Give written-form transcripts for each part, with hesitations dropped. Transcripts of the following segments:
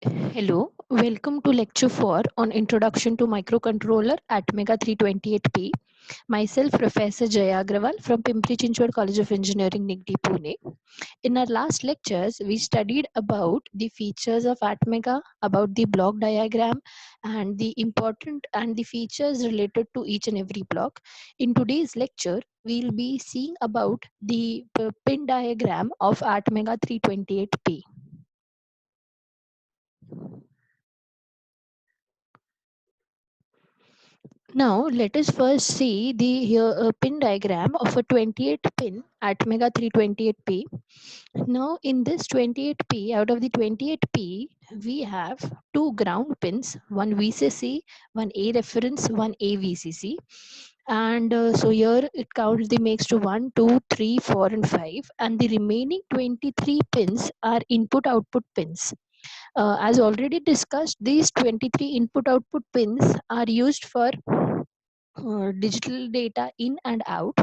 Hello, welcome to lecture 4 on Introduction to Microcontroller at Mega 328P. Myself, Professor Jaya Agrawal from Pimpri Chinchwad College of Engineering, Nigdi, Pune. In our last lectures, we studied about the features of Atmega, about the block diagram, and the important and the features related to each and every block. In today's lecture, we'll be seeing about the pin diagram of Atmega 328P. Now, let us first see the pin diagram of a 28 pin at Mega 328P. Now, in this 28P, out of the 28P, we have two ground pins, one VCC, one A reference, one A VCC. And so here it counts the makes to 1, 2, 3, 4, and 5. And the remaining 23 pins are input output pins. As already discussed, these 23 input output pins are used for digital data in and out,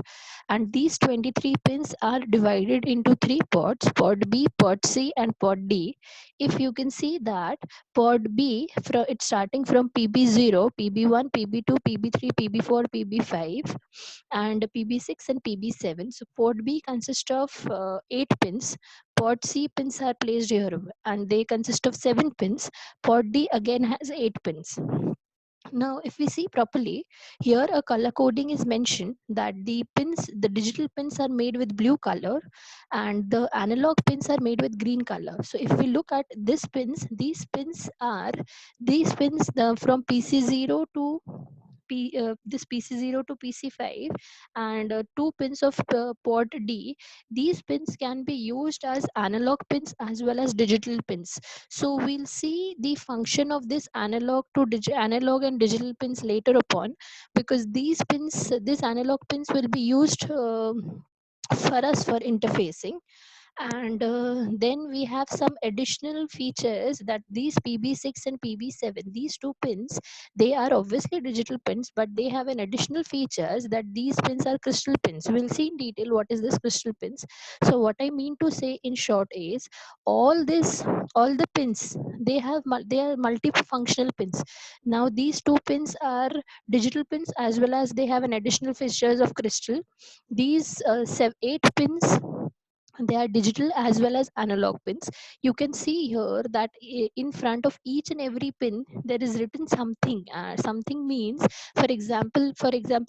and these 23 pins are divided into three pods: pod B, pod C, and pod D. If you can see that pod B, from it's starting from PB0, PB1, PB2, PB3, PB4, PB5, and PB6 and PB7. So pod B consists of 8 pins. Pod C pins are placed here and they consist of 7 pins. Pod D again has 8 pins. Now, if we see properly, here a color coding is mentioned that the digital pins are made with blue color and the analog pins are made with green color. So if we look at these pins from PC0 to this PC0 to PC5 and two pins of port D. These pins can be used as analog pins as well as digital pins. So we'll see the function of this analog and digital pins later upon, because these analog pins will be used for us for interfacing. And then we have some additional features that these PB6 and PB7, these two pins, they are obviously digital pins, but they have an additional features that these pins are crystal pins. We'll see in detail what is this crystal pins. So what I mean to say in short is all the pins, they are multifunctional pins. Now these two pins are digital pins as well as they have an additional features of crystal. These 8 pins, they are digital as well as analog pins. You can see here that in front of each and every pin there is written something. Something means, for example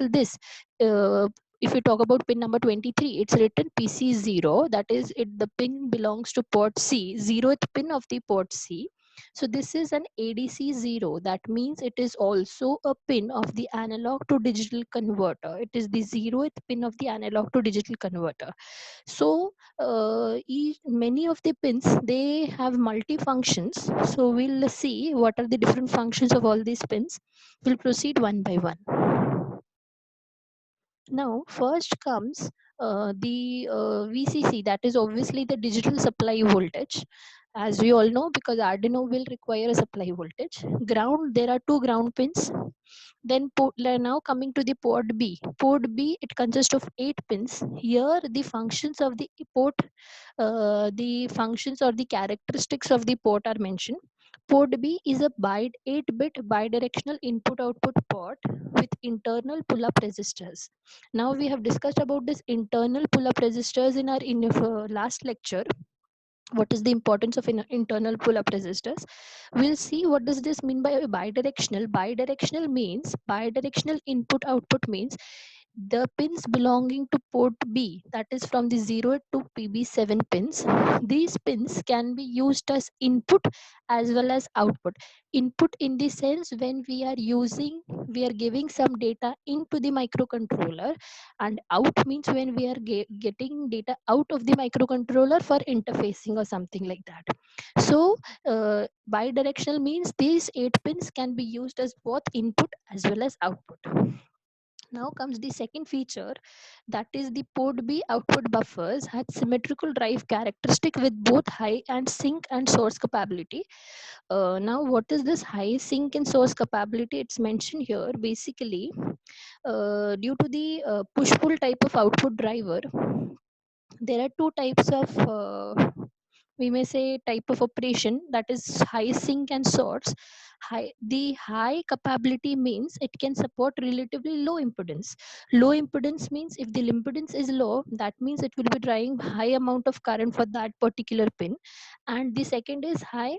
this, if you talk about pin number 23, it's written PC0, that is it, the pin belongs to port C, 0th pin of the port C. So this is an ADC0, that means it is also a pin of the analog to digital converter. It is the 0th pin of the analog to digital converter. So many of the pins, they have multi functions. So we'll see what are the different functions of all these pins. We'll proceed one by one. Now first comes the VCC, that is obviously the digital supply voltage. As we all know, because Arduino will require a supply voltage. Ground, there are two ground pins. Then now coming to the port B. Port B, it consists of 8 pins. Here the functions of the port, the functions or the characteristics of the port are mentioned. Port B is a 8-bit bidirectional input-output port with internal pull-up resistors. Now we have discussed about this internal pull-up resistors in our last lecture. What is the importance of internal pull-up resistors? We'll see what does this mean by bidirectional. Bidirectional input output means the pins belonging to port B, that is from the 0 to PB7 pins, these pins can be used as input as well as output. Input in the sense when we are giving some data into the microcontroller, and out means when we are getting data out of the microcontroller for interfacing or something like that. So bidirectional means these 8 pins can be used as both input as well as output. Now comes the second feature, that is the port B output buffers had symmetrical drive characteristic with both high and sink and source capability. Now what is this high sink and source capability? It's mentioned here basically due to the push-pull type of output driver. There are two types of we may say type of operation, that is high sink and source. The high capability means it can support relatively low impedance. Low impedance means if the impedance is low, that means it will be drawing high amount of current for that particular pin. And the second is high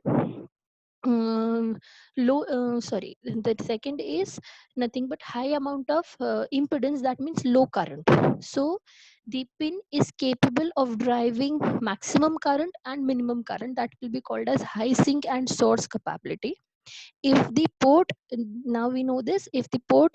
low sorry the second is nothing but high amount of impedance, that means low current. So the pin is capable of driving maximum current and minimum current, that will be called as high sink and source capability. If the port, now we know this, if the port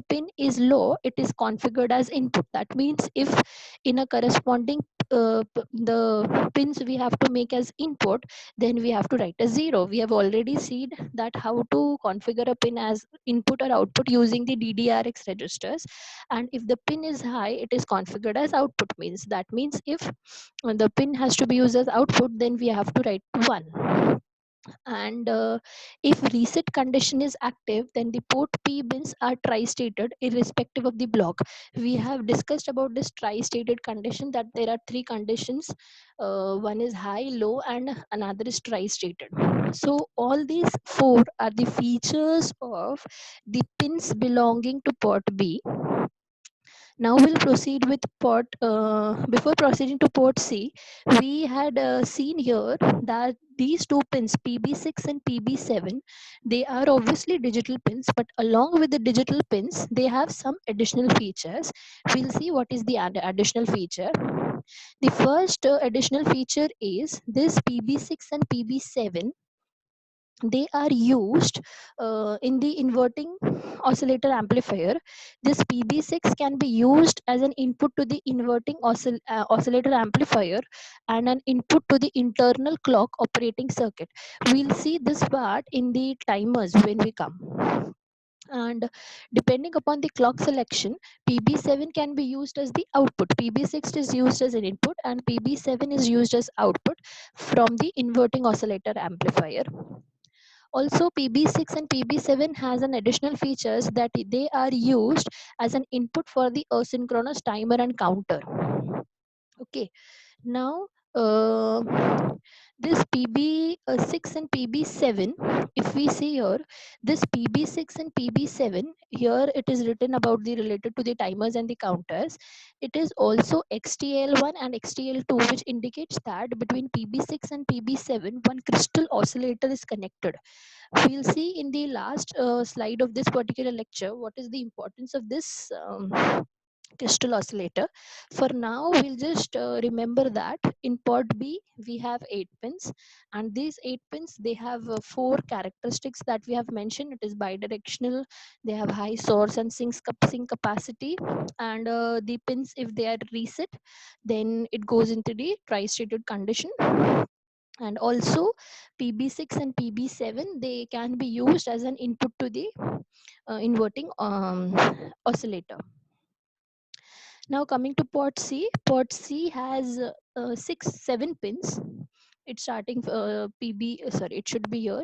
pin is low, it is configured as input. That means if in a corresponding the pins we have to make as input, then we have to write a 0. We have already seen that how to configure a pin as input or output using the DDRX registers. And if the pin is high, it is configured as output means. That means if the pin has to be used as output, then we have to write 1. And if reset condition is active, then the port p bins are tri-stated irrespective of the block. We have discussed about this tri-stated condition, that there are three conditions. One is high, low, and another is tri-stated. So all these four are the features of the pins belonging to port b. Now we'll proceed with port. Before proceeding to port C, we had seen here that these two pins, PB6 and PB7, they are obviously digital pins, but along with the digital pins, they have some additional features. We'll see what is the additional feature. The first additional feature is this PB6 and PB7, they are used in the inverting oscillator amplifier. This PB6 can be used as an input to the inverting oscillator amplifier and an input to the internal clock operating circuit. We'll see this part in the timers when we come. And depending upon the clock selection, PB7 can be used as the output, PB6 is used as an input, and PB7 is used as output from the inverting oscillator amplifier. Also, PB6 and PB7 has an additional features that they are used as an input for the asynchronous timer and counter. Okay, now uh, this PB6 and PB7, if we see here, this PB6 and PB7, here it is written about the related to the timers and the counters. It is also XTL1 and XTL2, which indicates that between PB6 and PB7, one crystal oscillator is connected. We'll see in the last slide of this particular lecture what is the importance of this crystal oscillator. For now, we'll just remember that in port B we have 8 pins, and these 8 pins, they have 4 characteristics that we have mentioned. It is bidirectional, they have high source and sink capacity, and the pins, if they are reset, then it goes into the tri-stated condition. And also PB6 and PB7, they can be used as an input to the inverting oscillator. Now coming to port C has 7 pins. It's starting PB, sorry, it should be here,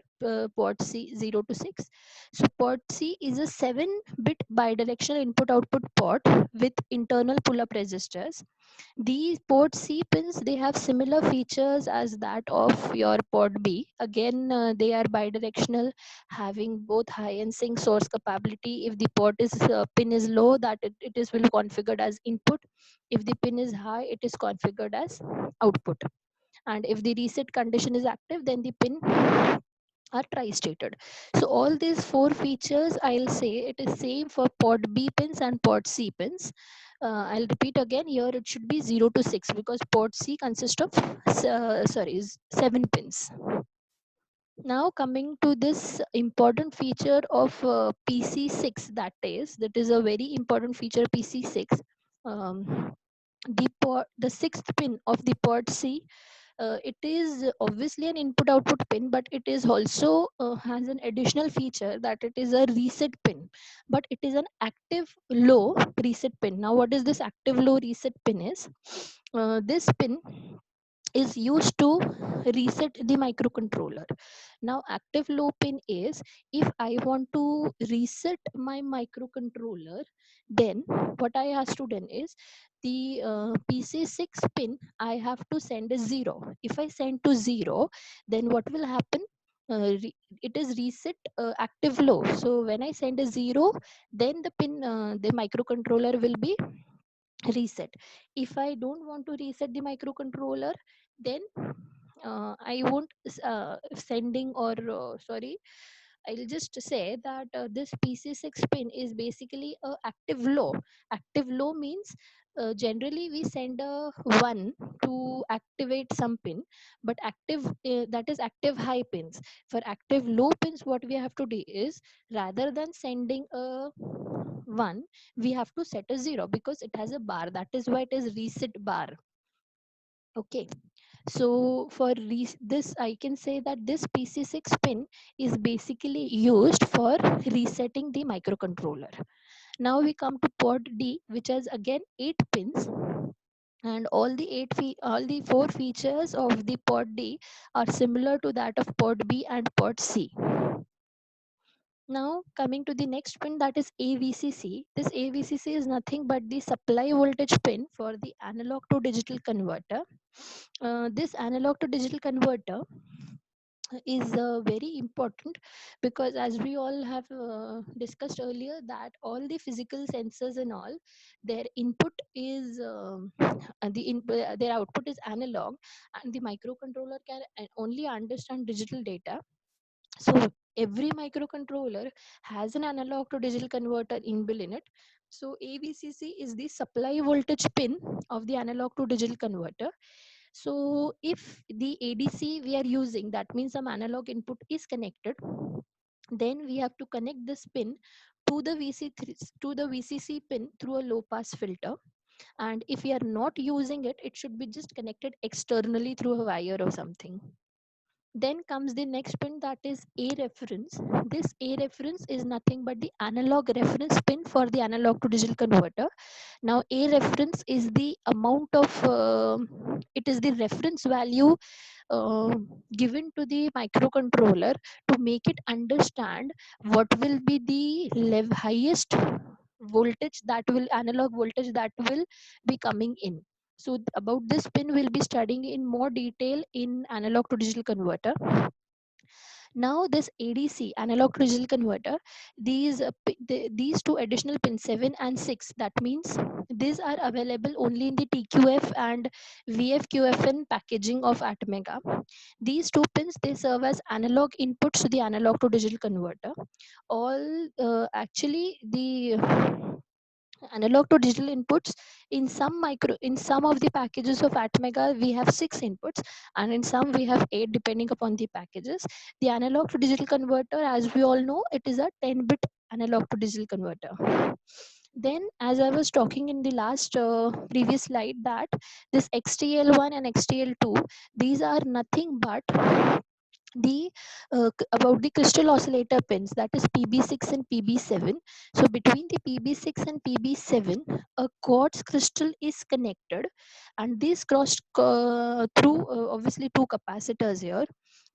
port C 0 to 6. So port C is a 7-bit bidirectional input-output port with internal pull-up resistors. These port C pins, they have similar features as that of your port B. Again, they are bidirectional, having both high and sink source capability. If the port is pin is low, that it is will configured as input. If the pin is high, it is configured as output. And if the reset condition is active, then the pin are tri-stated. So all these 4 features, I'll say it is same for port B pins and port C pins. I'll repeat again, here it should be 0 to 6 because port C consists of 7 pins. Now coming to this important feature of PC6, that is a very important feature PC6. um, the sixth pin of the port C, it is obviously an input output pin, but it is also has an additional feature that it is a reset pin, but it is an active low reset pin. Now what is this active low reset pin is, this pin is used to reset the microcontroller. Now active low pin is, if I want to reset my microcontroller, then what I has to do is, the PC6 pin I have to send a 0. If I send to 0, then what will happen, it is reset active low. So when I send a 0, then the microcontroller will be reset. If I don't want to reset the microcontroller, then I won't sending or sorry, I'll just say that this PC6 pin is basically a active low. Active low means generally we send a 1 to activate some pin, but active that is active high pins. For active low pins, what we have to do is, rather than sending a 1, we have to set a 0, because it has a bar. That is why it is reset bar. Okay, so for this I can say that this PC6 pin is basically used for resetting the microcontroller. Now we come to port D, which has again 8 pins, and all the 4 features of the port D are similar to that of port B and port C. Now coming to the next pin, that is AVCC. This AVCC is nothing but the supply voltage pin for the analog to digital converter. This analog to digital converter is very important, because as we all have discussed earlier, that all the physical sensors and all, their input is their output is analog, and the microcontroller can only understand digital data. So every microcontroller has an analog to digital converter inbuilt in it. So AVCC is the supply voltage pin of the analog to digital converter. So if the ADC we are using, that means some analog input is connected, then we have to connect this pin to the VCC pin through a low pass filter. And if we are not using it, it should be just connected externally through a wire or something. Then comes the next pin, that is A reference. This A reference is nothing but the analog reference pin for the analog to digital converter. Now A reference is the amount of it is the reference value uh, given to the microcontroller to make it understand what will be the highest voltage, that will analog voltage that will be coming in. So about this pin we'll be studying in more detail in analog to digital converter. Now this ADC, analog to digital converter, these two additional pins 7 and 6, that means these are available only in the TQF and VFQFN packaging of Atmega. These two pins, they serve as analog inputs to the analog to digital converter. All actually the analog to digital inputs, in some of the packages of Atmega we have 6 inputs, and in some we have 8, depending upon the packages. The analog to digital converter, as we all know, it is a 10-bit analog to digital converter. Then, as I was talking in the last previous slide, that this XTL1 and XTL2, these are nothing but the about the crystal oscillator pins, that is PB6 and PB7. So between the PB6 and PB7, a quartz crystal is connected, and these crossed through obviously two capacitors here.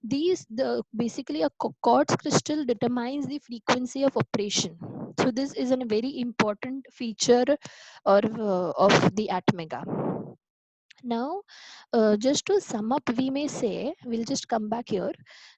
These the basically a quartz crystal determines the frequency of operation. So this is a very important feature or of the Atmega. Now, just to sum up, we may say, we'll just come back here,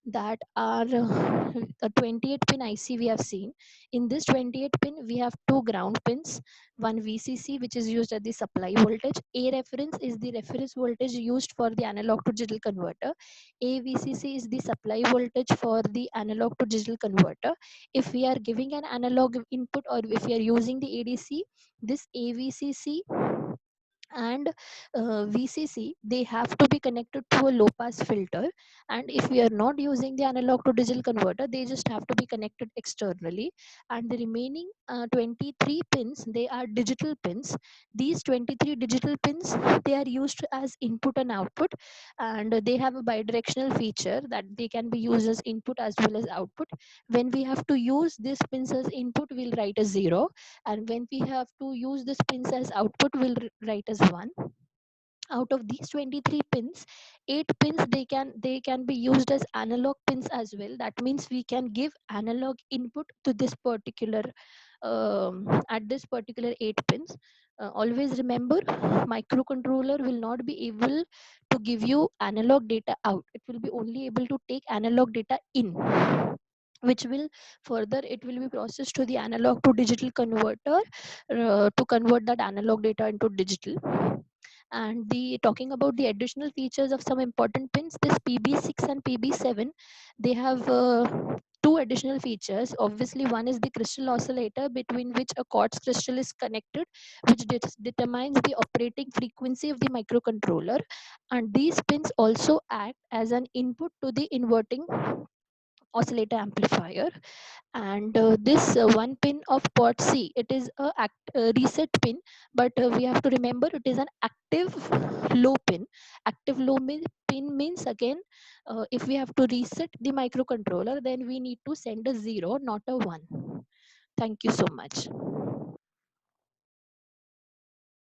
that our 28 pin IC we have seen. In this 28 pin, we have two ground pins, one VCC, which is used at the supply voltage. A reference is the reference voltage used for the analog to digital converter. A VCC is the supply voltage for the analog to digital converter. If we are giving an analog input, or if we are using the ADC, this AVCC and VCC, they have to be connected to a low pass filter. And if we are not using the analog to digital converter, they just have to be connected externally. And the remaining 23 pins, they are digital pins. These 23 digital pins, they are used as input and output, and they have a bidirectional feature that they can be used as input as well as output. When we have to use these pins as input, we'll write a 0, and when we have to use this pins as output, we'll write as 1. Out of these 23 pins, 8 pins they can be used as analog pins as well. That means we can give analog input to this particular at this particular 8 pins. Always remember, microcontroller will not be able to give you analog data out. It will be only able to take analog data in, which will further it will be processed to the analog to digital converter to convert that analog data into digital. And the talking about the additional features of some important pins, this pb6 and pb7, they have two additional features. Obviously, one is the crystal oscillator between which a quartz crystal is connected, which determines the operating frequency of the microcontroller. And these pins also act as an input to the inverting oscillator amplifier. And this one pin of port C, it is a reset pin, but we have to remember it is an active low pin. Active low pin means, again, if we have to reset the microcontroller, then we need to send a 0, not a 1. Thank you so much.